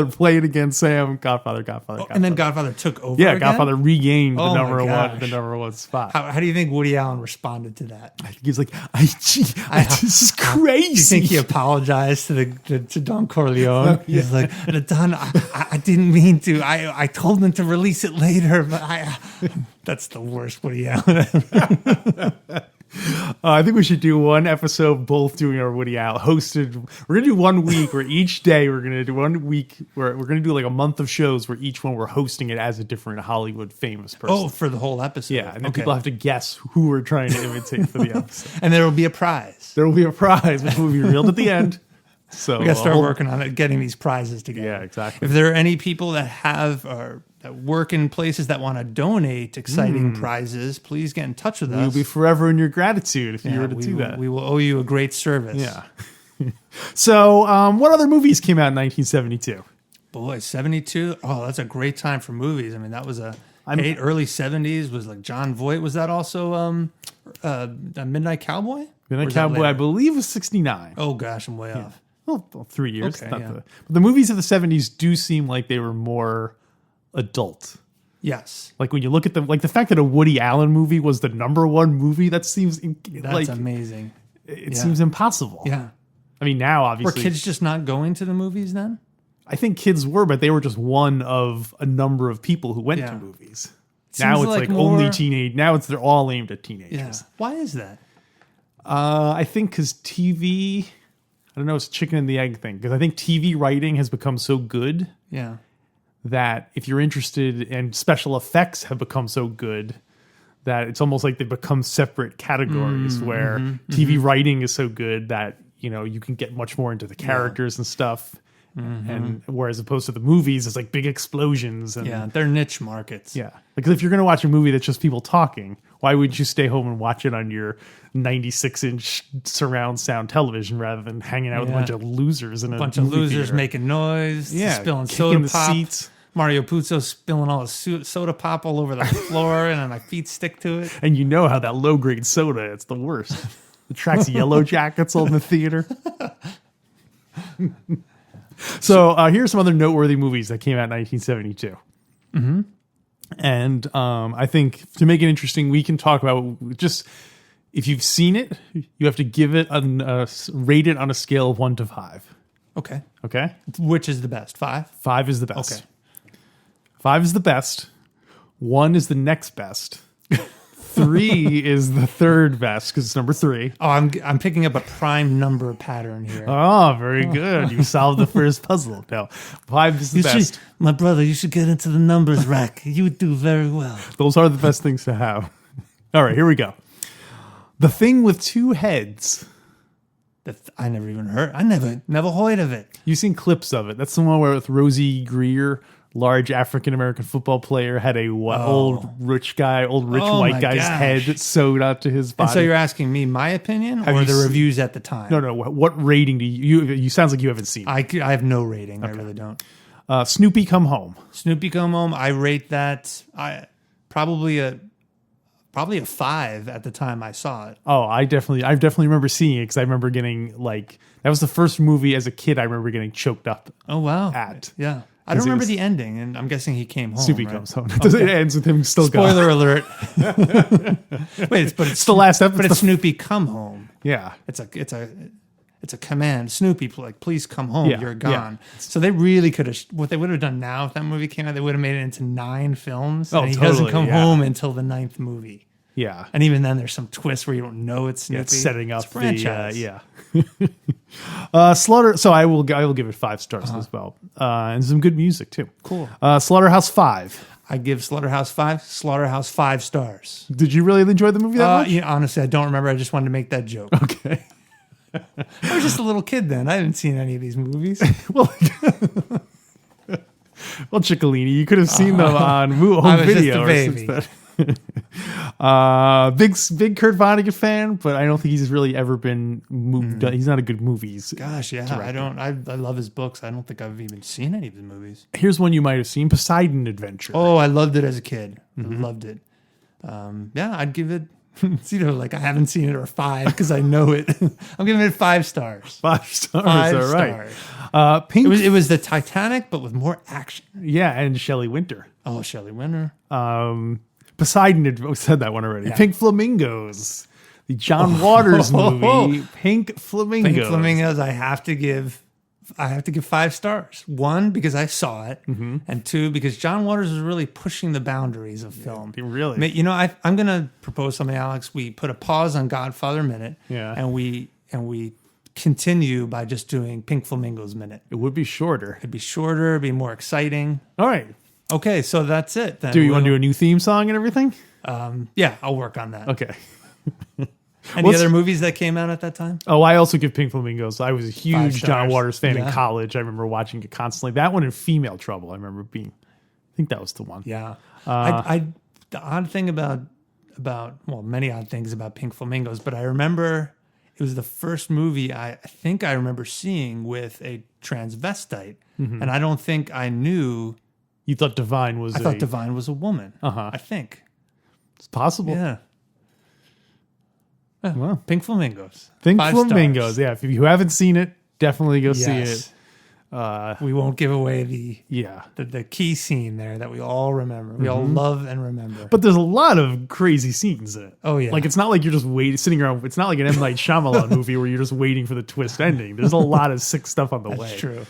Play it again, Sam. Godfather. And then Godfather took over. Yeah, again? Godfather regained Oh the my number one spot. How do you think Woody Allen responded to that? I think he's like, this is crazy. You think he apologized to Don Corleone? He's like, Don, I didn't mean to. I told him to release it later, but that's the worst Woody Allen ever. I think we should do one episode, both doing our Woody Allen hosted. We're gonna do 1 week where each day we're gonna do 1 week where we're gonna do like a month of shows where each one we're hosting it as a different Hollywood famous person. Oh, for the whole episode. Yeah, and then people have to guess who we're trying to imitate for the episode. And there will be a prize. There will be a prize, which will be revealed at the end. So we got to start working on it, getting these prizes together. Yeah, exactly. If there are any people that have that work in places that want to donate exciting prizes, please get in touch with us. We'll be forever in your gratitude if you were to do that. We will owe you a great service. Yeah. So, what other movies came out in 1972? Boy, 72. Oh, that's a great time for movies. I mean, that was early 70s was like John Voight. Was that also a Midnight Cowboy? Midnight Cowboy, I believe, was 69. Oh, gosh, I'm way off. Well, 3 years. Okay, but the movies of the 70s do seem like they were more adult. Yes. Like when you look at them, like the fact that a Woody Allen movie was the #1 movie, that seems that's amazing. It seems impossible. Yeah. I mean, now obviously. Were kids just not going to the movies then? I think kids were, but they were just one of a number of people who went to movies. Now it's like only teenage. Now they're all aimed at teenagers. Yeah. Why is that? I think because TV. I don't know. It's a chicken and the egg thing. Because I think TV writing has become so good. Yeah. That if you're interested, and special effects have become so good that it's almost like they've become separate categories where TV writing is so good that you can get much more into the characters and stuff. And whereas opposed to the movies, it's like big explosions. And, Yeah, they're niche markets. Yeah. Because if you're going to watch a movie that's just people talking, why wouldn't you stay home and watch it on your 96-inch surround sound television rather than hanging out with a bunch of losers in a bunch of movie losers theater? making noise, spilling kicking soda the pop. seats. Mario Puzo spilling all his soda pop all over the floor, and then my feet stick to it. And you know how that low-grade soda, it's the worst. It attracts yellow jackets all in the theater. So here's some other noteworthy movies that came out in 1972. And I think to make it interesting, we can talk about just if you've seen it, you have to give it rate it on a scale of 1 to 5. Okay. Okay? Which is the best? 5? 5 is the best. Okay. 5 is the best. 1 is the next best. 3 is the third best because it's number 3. Oh, I'm picking up a prime number pattern here. Oh, very good. You solved the first puzzle. No, 5 is the best. My brother, you should get into the numbers rack. You would do very well. Those are the best things to have. All right, here we go. The Thing with Two Heads. I never even heard. I never heard of it. You've seen clips of it. That's the one where with Rosie Greer, large African-American football player, had a old rich white guy's head sewed onto his body. And so you're asking me my opinion or the reviews at the time? No. What rating do you sounds like you haven't seen it. I have no rating. Okay. I really don't. Snoopy Come Home. Snoopy Come Home. I rate that probably a 5 at the time I saw it. Oh, I definitely remember seeing it because I remember getting that was the first movie as a kid I remember getting choked up. Oh wow! Yeah. I don't remember the ending, and I'm guessing he came home. Snoopy right? comes home. Okay. It ends with him still gone. Spoiler alert. Wait, but it's the last episode. But it's Snoopy come home. Yeah. It's a command. Snoopy, please come home. Yeah, You're gone. yeah. So they really could have. What they would have done now if that movie came out, they would have made it into 9 films. Oh, and he totally, doesn't come home until the 9th movie. Yeah. And even then, there's some twist where you don't know it's Snoopy. It's setting up it's franchise. Slaughter. So I will give it 5 stars as well, and some good music too. Cool. Slaughterhouse 5. I give Slaughterhouse 5. Slaughterhouse 5 stars. Did you really enjoy the movie that much? Honestly, I don't remember. I just wanted to make that joke. Okay. I was just a little kid then. I hadn't seen any of these movies. Well, Ciccolini, you could have seen them on home video. I was just a baby. Big Kurt Vonnegut fan, but I don't think he's really ever been moved. He's not a good movies. Gosh, yeah, director. I love his books. I don't think I've even seen any of his movies. Here's one you might have seen: Poseidon Adventure. Oh, I loved it as a kid. I loved it. Yeah, I'd give it. It's either I haven't seen it or 5 because I know it. I'm giving it 5 stars. 5 stars. 5 all right. stars. Pink. It was the Titanic, but with more action. Yeah, and Shelley Winter. Oh, Shelley Winter. Poseidon. We said that one already. Yeah. Pink Flamingos. The John Waters movie. Pink Flamingos. Pink Flamingos. I have to give 5 stars. 1, because I saw it, and 2, because John Waters was really pushing the boundaries of film. Really, you know, I'm going to propose something, Alex. We put a pause on Godfather Minute, and we continue by just doing Pink Flamingos Minute. It would be shorter. It'd be shorter. It'd be more exciting. All right. Okay, so that's it. Then do you want to do a new theme song and everything? Yeah, I'll work on that. Okay. Any other movies that came out at that time? Oh, I also give Pink Flamingos. I was a huge John Waters fan in Yeah. college. I remember watching it constantly. That one and Female Trouble. I remember I think that was the one. Yeah. The odd thing about many odd things about Pink Flamingos, but I remember it was the first movie I think I remember seeing with a transvestite, and I don't think I knew. You thought Divine was? I thought Divine was a woman. I think it's possible. Yeah. Well, Pink Flamingos. Pink 5 Flamingos. stars. Yeah. If you haven't seen it, definitely go see it. We won't give away the key scene there that we all remember. We all love and remember. But there's a lot of crazy scenes in it. Oh yeah. Like it's not like you're just sitting around. It's not like an M. Night Shyamalan movie where you're just waiting for the twist ending. There's a lot of sick stuff on the way. That's true.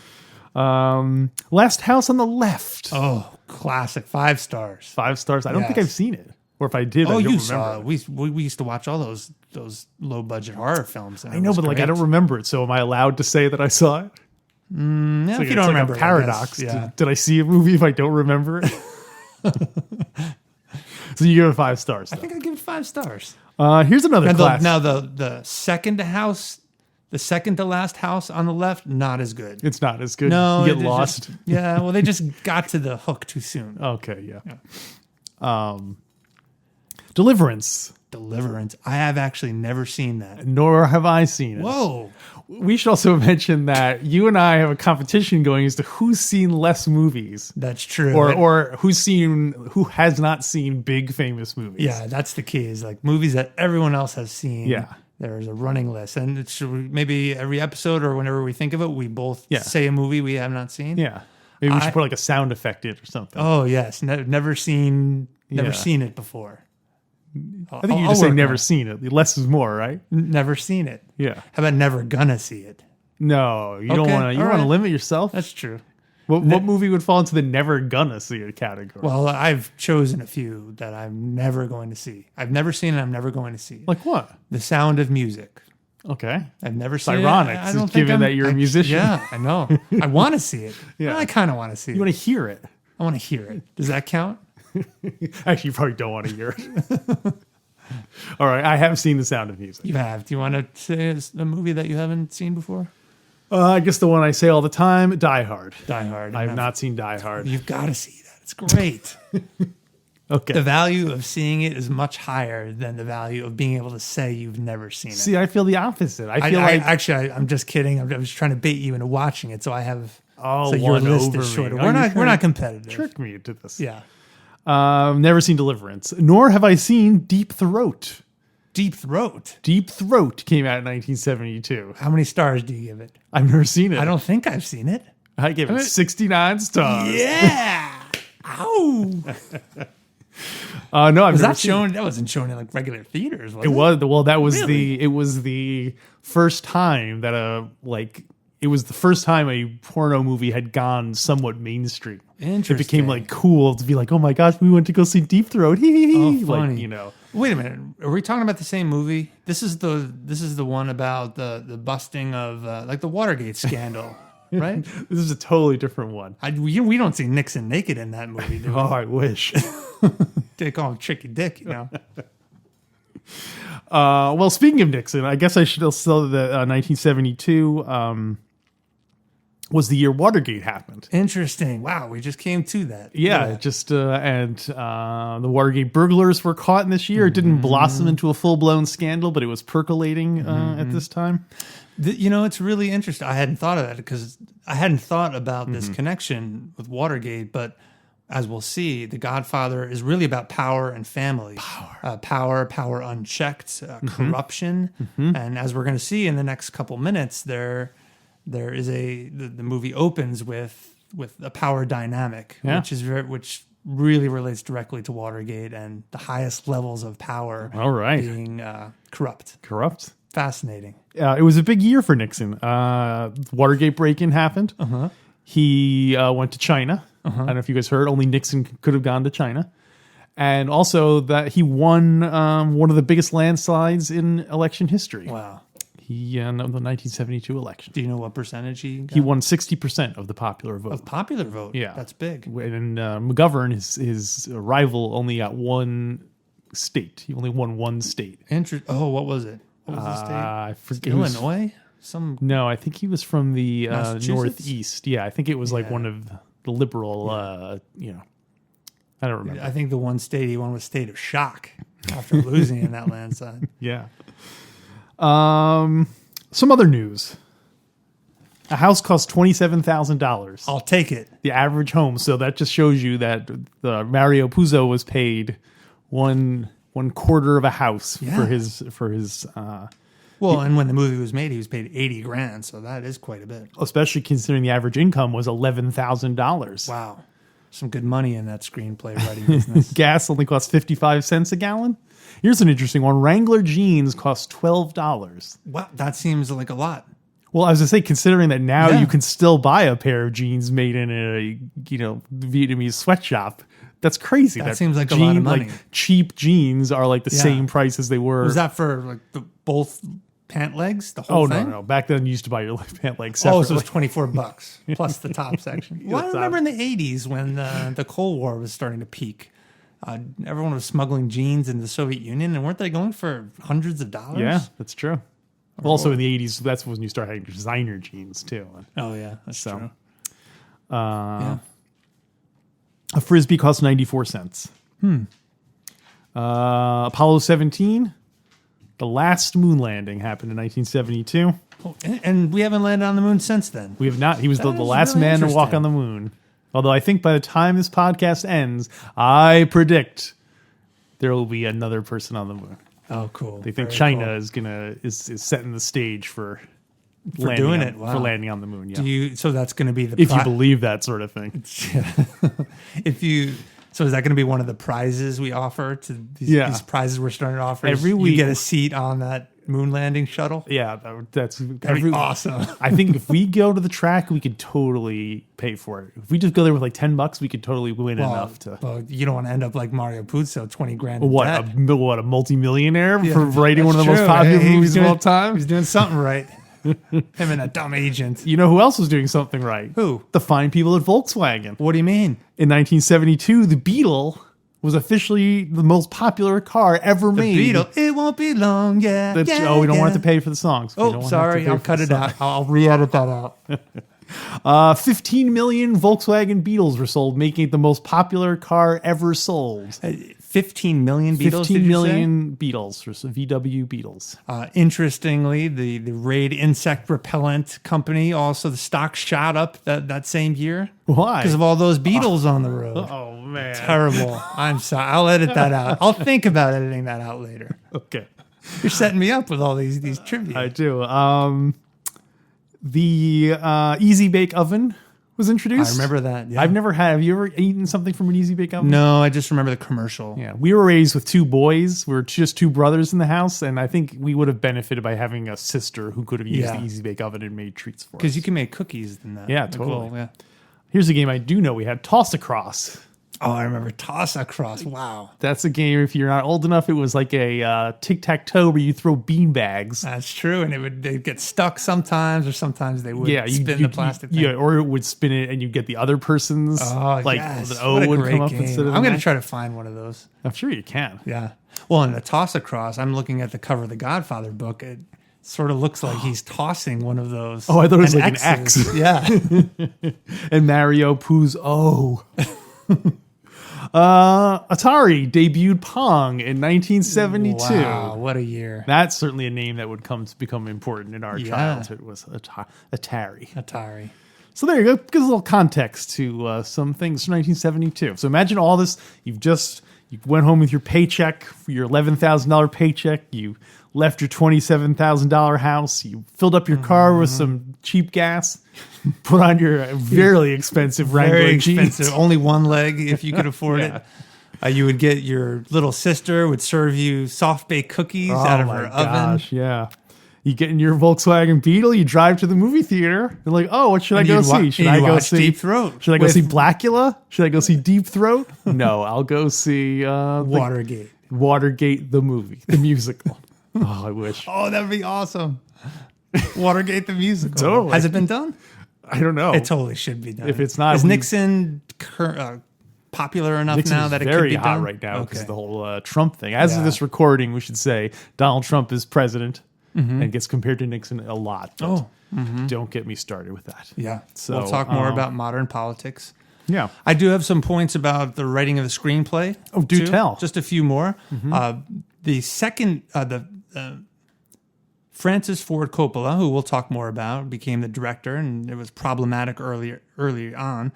Last House on the Left. Oh, classic. 5 stars. 5 stars. I don't think I've seen it. Or if I did, I don't remember. Saw it. We used to watch all those low budget horror films. I know, but I don't remember it. So am I allowed to say that I saw it? Yeah, if you don't remember, a paradox. Yeah. Did I see a movie if I don't remember it? So you give it 5 stars. I think I give it 5 stars. Here's another class. Now the second house The second to last house on the left, not as good. It's not as good. No, you get lost. Well, they just got to the hook too soon. Okay, yeah. Deliverance. Deliverance. I have actually never seen that. Nor have I seen it. Whoa. We should also mention that you and I have a competition going as to who's seen less movies. That's true. Or who has not seen big famous movies. Yeah, that's the key. Is like movies that everyone else has seen. Yeah. There's a running list. And it's maybe every episode or whenever we think of it, we both say a movie we have not seen. Yeah. Maybe we should put like a sound effect in it or something. Oh, yes. Never seen it before. I think you just say never seen it. Less is more, right? Never seen it. Yeah. How about never gonna see it? No, you don't want to. You want to limit yourself. That's true. What movie would fall into the never gonna see it category? Well, I've chosen a few that I'm never going to see. I've never seen it. I'm never going to see it. Like what? The Sound of Music. Okay. I've never It's seen ironic, it. I don't given that you're a musician. Yeah, I know. I want to see it. Yeah. I kind of want to see You want to hear it. I want to hear it. Does that count? Actually, you probably don't want to hear it. All right, I have seen The Sound of Music. You have. Do you want to say it's a movie that you haven't seen before? I guess the one I say all the time, Die Hard. Die Hard. I have not seen Die Hard. You've got to see that. It's great. Okay. The value of seeing it is much higher than the value of being able to say you've never seen it. See, I feel the opposite. I feel like I'm just kidding. I was trying to bait you into watching it, so I have. Oh, so your one list over is shorter. me. We're not competitive. Trick me into this. Yeah. Never seen Deliverance, nor have I seen Deep Throat. Deep Throat. Deep Throat came out in 1972. How many stars do you give it? I've never seen it. I don't think I've seen it. I gave it 69 stars. Yeah. Ow. No, I've Was never that seen shown? That wasn't shown in like regular theaters. Was it. it Was well. That was Really? it was the first time that it was the first time a porno movie had gone somewhat mainstream. Interesting. It became like cool to be like, oh my gosh, we went to go see Deep Throat. Oh, funny. Like, you know. Wait a minute. Are we talking about the same movie? This is the one about the busting of like the Watergate scandal, right? This is a totally different one. We don't see Nixon naked in that movie, do we? Oh, I wish. They call him Tricky Dick, you know. Well, speaking of Nixon, I guess I should also say that 1972 was the year Watergate happened. Interesting. Wow, we just came to that. Yeah, just and the Watergate burglars were caught in this year. It didn't blossom into a full blown scandal, but it was percolating at this time. You know, it's really interesting. I hadn't thought of that because I hadn't thought about this connection with Watergate, but as we'll see, The Godfather is really about power and family. Power unchecked, corruption. And as we're going to see in the next couple minutes, there is the movie opens with a power dynamic, which really relates directly to Watergate and the highest levels of power being corrupt. Corrupt. Fascinating. It was a big year for Nixon. Watergate break-in happened. He went to China. I don't know if you guys heard. Only Nixon could have gone to China. And also that he won one of the biggest landslides in election history. Wow. He the 1972 election. Do you know what percentage he got? He won 60% of the popular vote. Of popular vote? Yeah. That's big. And McGovern, his rival, only got one state. He only won one state. Oh, what was it? What was the state? I forget. Illinois? No, I think he was from the Massachusetts? Northeast. Yeah, I think it was like one of the liberal, I don't remember. I think the one state he won was State of Shock after losing in that landslide. Yeah. Some other news. A house costs $27,000. I'll take it. The average home. So that just shows you that the Mario Puzo was paid one quarter of a house for his. Well, and when the movie was made, he was paid $80,000, so that is quite a bit. Especially considering the average income was $11,000. Wow, some good money in that screenplay writing business. Gas only costs 55 cents a gallon. Here's an interesting one. Wrangler jeans cost $12. Wow, that seems like a lot. Well, I was going to say, considering that now you can still buy a pair of jeans made in a Vietnamese sweatshop, that's crazy. That seems like a lot of money. Like cheap jeans are like the same price as they were. Was that for like both pant legs? The whole thing? No. Back then, you used to buy your pant legs separately. Oh, so it was $24 plus the top section. Well, I remember in the 80s when the Cold War was starting to peak. Everyone was smuggling jeans into the Soviet Union, and weren't they going for hundreds of dollars? Yeah, that's true. Also in the 80s, that's when you start having designer jeans too. Oh yeah, that's true. A Frisbee costs 94 cents. Apollo 17, the last moon landing happened in 1972. Oh, and we haven't landed on the moon since then. We have not. He was the That is last really man to walk interesting. on the moon. Although I think by the time this podcast ends, I predict there will be another person on the moon. Oh, cool. They think Very China cool. is setting the stage for doing it. Wow. for landing on the moon. Yeah, So that's going to be the if you believe that sort of thing. So is that going to be one of the prizes we offer to these prizes we're starting to offer? Every You week. get a seat on that moon landing shuttle. Yeah, that's That'd be awesome. I think if we go to the track, we could totally pay for it. If we just go there with like $10, we could totally win enough to. Well, you don't want to end up like Mario Puzo, 20 grand. in What debt. a multimillionaire for writing one of the That's most true. popular Hey, movies of all time. He's doing something right. Him and a dumb agent. You know who else was doing something right? Who? The fine people at Volkswagen. What do you mean? In 1972, the Beetle was officially the most popular car ever made. Beetle. It won't be long. Yeah. We don't yeah. want to pay for the songs. We don't Oh, want to sorry. have to pay I'll for cut the it songs. out. I'll re-edit that out. 15 million Volkswagen Beetles were sold, making it the most popular car ever sold. 15 million Beatles. 15 million Beetles, or VW Beetles. Interestingly, the Raid insect repellent company, also the stock shot up that same year Why? because of all those beetles on the road. Oh, man. Terrible. I'm sorry. I'll edit that out. I'll think about editing that out later. Okay. You're setting me up with all these trivia. I do. The Easy Bake Oven was introduced. I remember that. Yeah. I've never had. Have you ever eaten something from an Easy Bake Oven? No, I just remember the commercial. Yeah, we were raised with two boys. We were just two brothers in the house, and I think we would have benefited by having a sister who could have used Yeah. the Easy Bake Oven and made treats for us. Because you can make cookies in that. Yeah, Like, totally. yeah. Here's a game I do know we had, Toss Across. Oh, I remember Toss Across. Wow. That's a game, if you're not old enough, it was like a tic-tac-toe where you throw bean bags. That's true. And they'd get stuck sometimes, or sometimes they would Yeah, spin the plastic thing. Yeah, or it would spin it and you get the other person's. Oh, like yes. the O What a would great come up game. instead of I'm the going to neck. try to find one of those. I'm sure you can. Yeah. Well, in the Toss Across, I'm looking at the cover of the Godfather book. It sort of looks like he's tossing one of those. Oh, I thought it was like an X's. X. Yeah. And Mario Puzo. Atari debuted Pong in 1972. Wow, what a year. That's certainly a name that would come to become important in our Yeah. childhood. Was Atari. Atari. So there you go. Gives a little context to some things from 1972. So imagine all this. You went home with your paycheck, your $11,000 paycheck. You left your $27,000 house. You filled up your car with some cheap gas. Put on your very expensive Wrangler Very jeans. expensive. Only one leg if you could afford Yeah. it. You would get your little sister would serve you soft baked cookies out of her oven. Yeah. You get in your Volkswagen Beetle, you drive to the movie theater. You're like, oh, what should I And go you'd wa- see? Should and I you'd go watch see Deep Throat Should I go with- see Blackula? Should I go see Deep Throat? No, I'll go see Watergate. Watergate the movie, the musical. Oh, I wish. Oh, that'd be awesome. Watergate the musical. Totally. Has it been done? I don't know. It totally should be done. If it's not, is we- Nixon popular enough Nixon now is that it very could be hot done? right now because Okay. of the whole Trump thing. As of Yeah. this recording, we should say Donald Trump is president and gets compared to Nixon a lot. But don't get me started with that. Yeah. So, We'll talk more about modern politics. Yeah. I do have some points about the writing of the screenplay. Oh, do tell. Just a few more. The second, Francis Ford Coppola, who we'll talk more about, became the director, and it was problematic early on.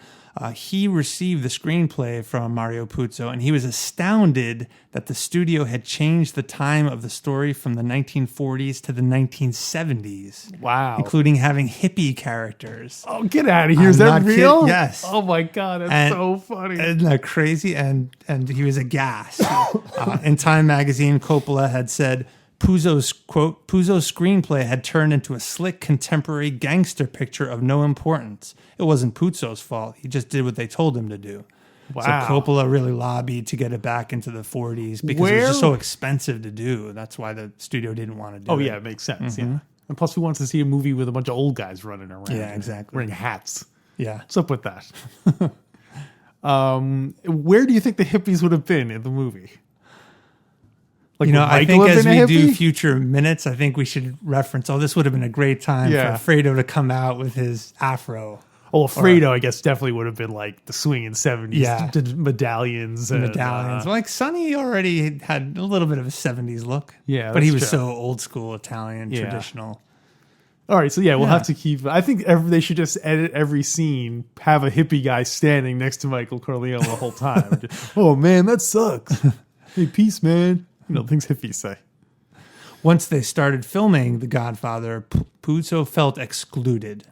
He received the screenplay from Mario Puzo, and he was astounded that the studio had changed the time of the story from the 1940s to the 1970s. Wow. Including having hippie characters. Oh, get out of here. Is I'm that not real? kidding. Yes. Oh, my God. That's And- so funny. Isn't that crazy? And he was aghast. In Time magazine, Coppola had said, Puzo's screenplay had turned into a slick contemporary gangster picture of no importance. It wasn't Puzo's fault. He just did what they told him to do. Wow. So Coppola really lobbied to get it back into the 40s because it was just so expensive to do. That's why the studio didn't want to do it. Oh, yeah, it makes sense. Yeah. And plus, we wanted to see a movie with a bunch of old guys running around. Yeah, exactly. Wearing hats. Yeah. What's up with that? Where do you think the hippies would have been in the movie? Like, I would think Michael have as been a we do hippie? future minutes, I think we should reference, this would have been a great time Yeah. for Fredo to come out with his afro. Well, Fredo, I guess, definitely would have been like the swinging 70s Yeah. medallions. Medallions. Like Sonny already had a little bit of a 70s look. Yeah, but he that's was true. so old school Italian, Yeah. traditional. All right, so we'll Yeah. have to keep. I think they should just edit every scene, have a hippie guy standing next to Michael Corleone the whole time. Oh man, that sucks. Hey, peace, man. Things hippies say. Once they started filming The Godfather, Puzo felt excluded.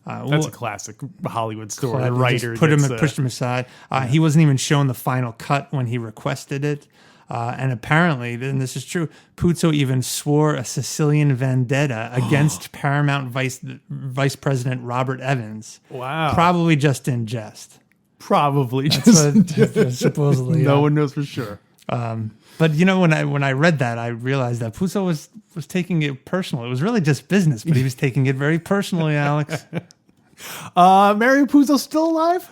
That's a classic Hollywood story. The They writer just gets, pushed him aside. He wasn't even shown the final cut when he requested it. And apparently, and this is true, Puzo even swore a Sicilian vendetta against Paramount Vice President Robert Evans. Wow. Probably just in jest. Probably That's just what, supposedly. no one knows for sure. But when I read that, I realized that Puzo was taking it personal. It was really just business, but he was taking it very personally, Alex. Mario Puzo's still alive?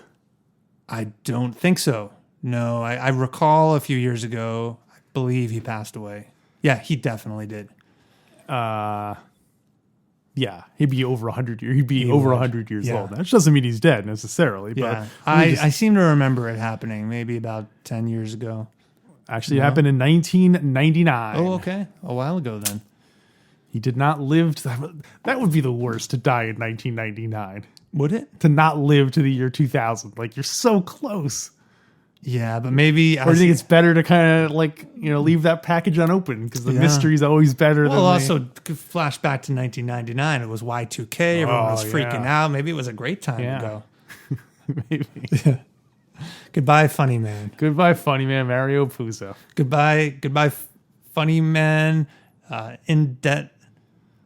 I don't think so. No, I recall a few years ago, I believe he passed away. Yeah, he definitely did. Yeah, he'd be over 100 years. He'd be over would. 100 years Yeah. old. That doesn't mean he's dead necessarily. Yeah, But I seem to remember it happening maybe about 10 years ago. actually, it happened in 1999. Oh, okay. A while ago then. He did not live. That would be the worst, to die in 1999. Would it? To not live to the year 2000. Like, you're so close. Yeah, but maybe... Or do you think it's better to kind of leave that package unopened because the mystery's always better than also flash back to 1999. It was Y2K. Everyone was freaking out. Maybe it was a great time to go. Maybe. Goodbye, funny man. Goodbye, funny man, Mario Puzo. Goodbye, funny man.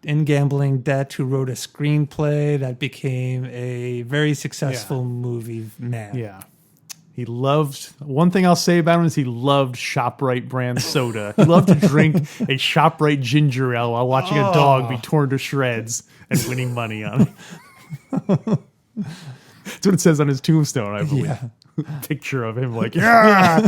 In gambling debt, who wrote a screenplay that became a very successful movie man. Yeah. He loved, one thing I'll say about him is he loved ShopRite brand soda. He loved to drink a ShopRite ginger ale while watching a dog be torn to shreds and winning money on it. That's what it says on his tombstone, I believe. Yeah. Picture of him like, yeah.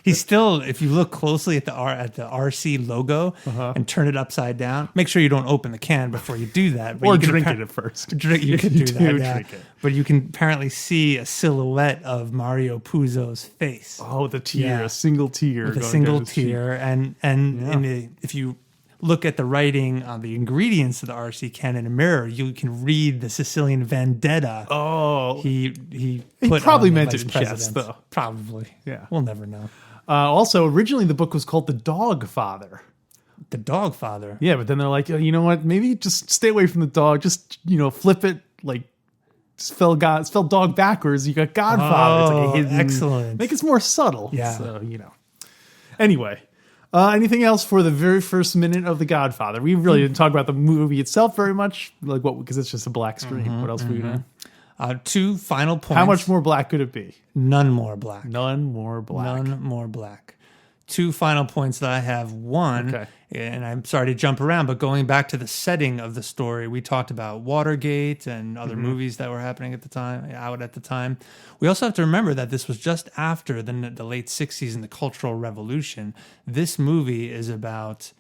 He's still, if you look closely at the RC logo and turn it upside down, make sure you don't open the can before you do that. But Or you can drink it at first. You can do that, yeah. Drink it. But you can apparently see a silhouette of Mario Puzo's face. Oh, the tear, Yeah. a single tear. With a going single down his cheek. tear. And if you look at the writing on the ingredients of the RC can in a mirror, you can read the Sicilian vendetta. Oh. He put probably on the meant vice it in president. jest, though. Probably. Yeah. We'll never know. Also, originally the book was called The Dogfather. The Dogfather. Yeah, but then they're like, you know what? Maybe just stay away from the dog. Just, flip it, like, spell dog backwards. You got Godfather. It's like a hidden. Excellent. Make it more subtle. Yeah. So, Anyway, anything else for the very first minute of The Godfather? We really didn't talk about the movie itself very much, because it's just a black screen. What else were we gonna? 2 final points. How much more black could it be? None more black. None more black. None more black. 2 final points that I have. One, Okay. and I'm sorry to jump around, but going back to the setting of the story, we talked about Watergate and other movies that were happening at the time. We also have to remember that this was just after the late 60s and the Cultural Revolution. This movie is about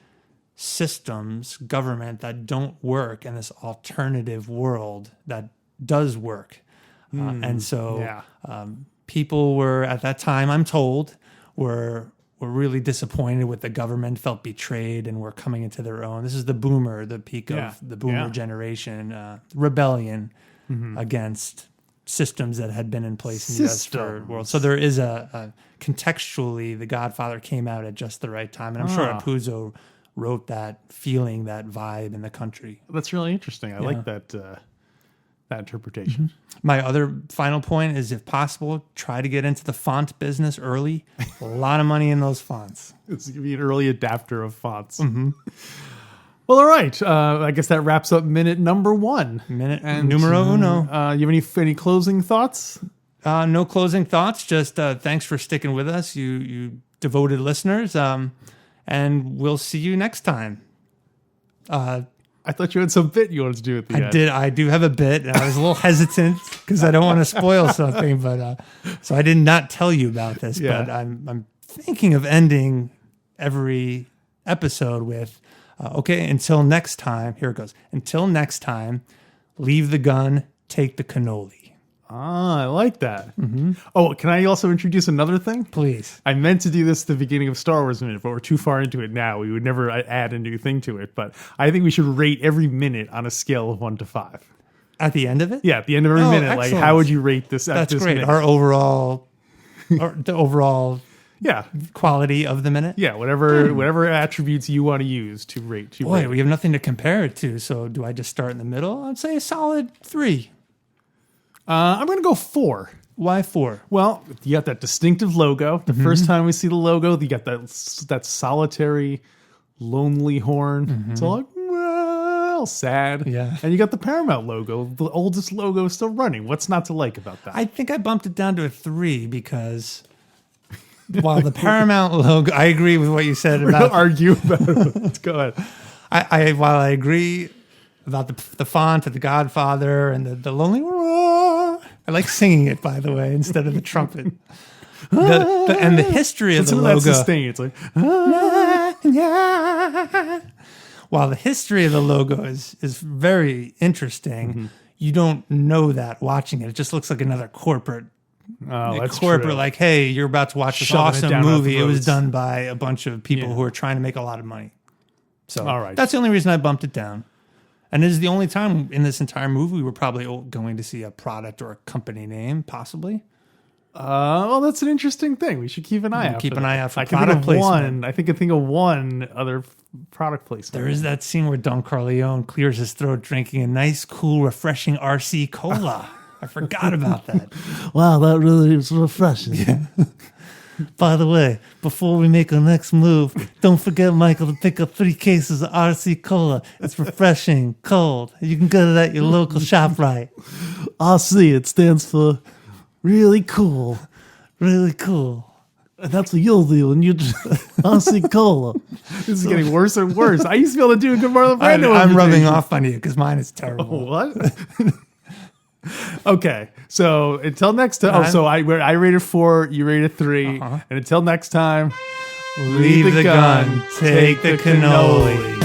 systems, government that don't work in this alternative world that does work. And so people were, at that time, I'm told, were really disappointed with the government, felt betrayed, and were coming into their own. This is the peak of the boomer generation, rebellion against systems that had been in place in the U.S. for world. So there is contextually, The Godfather came out at just the right time. And I'm sure Puzo wrote that feeling, that vibe in the country. That's really interesting. I like that interpretation. My other final point is, if possible, try to get into the font business early. A lot of money in those fonts. It's going to be an early adapter of fonts. Well, all right. I guess that wraps up minute number 1. Minute numero uno. You have any closing thoughts? No closing thoughts. Just thanks for sticking with us, you devoted listeners. And we'll see you next time. I thought you had some bit you wanted to do at the end. I do have a bit. And I was a little hesitant because I don't want to spoil something, but so I did not tell you about this. Yeah. But I'm thinking of ending every episode with, okay, until next time, here it goes. Until next time, leave the gun, take the cannoli. Ah, I like that. Mm-hmm. Oh, can I also introduce another thing? Please. I meant to do this at the beginning of Star Wars Minute, but we're too far into it now. We would never add a new thing to it. But I think we should rate every minute on a scale of 1 to 5. At the end of it? Yeah, at the end of every minute. Excellent. Like, how would you rate this? That's this great. minute? The overall Yeah. quality of the minute? Yeah, whatever attributes you want to use to rate. Boy, we have nothing to compare it to. So do I just start in the middle? I'd say a solid 3. I'm going to go 4. Why 4? Well, you got that distinctive logo. The first time we see the logo, you got that solitary, lonely horn. It's all like, well, sad. Yeah. And you got the Paramount logo, the oldest logo still running. What's not to like about that? I think I bumped it down to a 3 because while the Paramount logo, I agree with what you said We're about. going to argue about it. Let's go ahead. While I agree about the font of the Godfather and the lonely. I like singing it, by the way, instead of the trumpet. And the history of the logo. That's sustained. It's like, while the history of the logo is very interesting, you don't know that watching it. It just looks like another corporate. that's Corporate, true. like, hey, you're about to watch this Shoving it awesome down our movie. It was throats. done by a bunch of people who are trying to make a lot of money. So All right. that's the only reason I bumped it down. And it is the only time in this entire movie we were probably going to see a product or a company name, possibly. Well, that's an interesting thing. We should keep an eye out. Keep for an that. eye out for I can product think of placement. one. I think I think of one other product placement. There is that scene where Don Corleone clears his throat drinking a nice, cool, refreshing RC Cola. I forgot about that. Wow, that really is refreshing. Yeah. By the way, before we make our next move, don't forget, Michael, to pick up 3 cases of RC Cola. It's refreshing, cold. You can get it at your local ShopRite. RC, it stands for really cool. Really cool. And that's what you'll do when you RC Cola. This is getting worse and worse. I used to be able to do a good Marlon Brando. I'm rubbing imitation. off on you because mine is terrible. What? Okay, so until next time. Oh, so I rated 4, you rated 3, and until next time, Leave the gun, take the cannoli.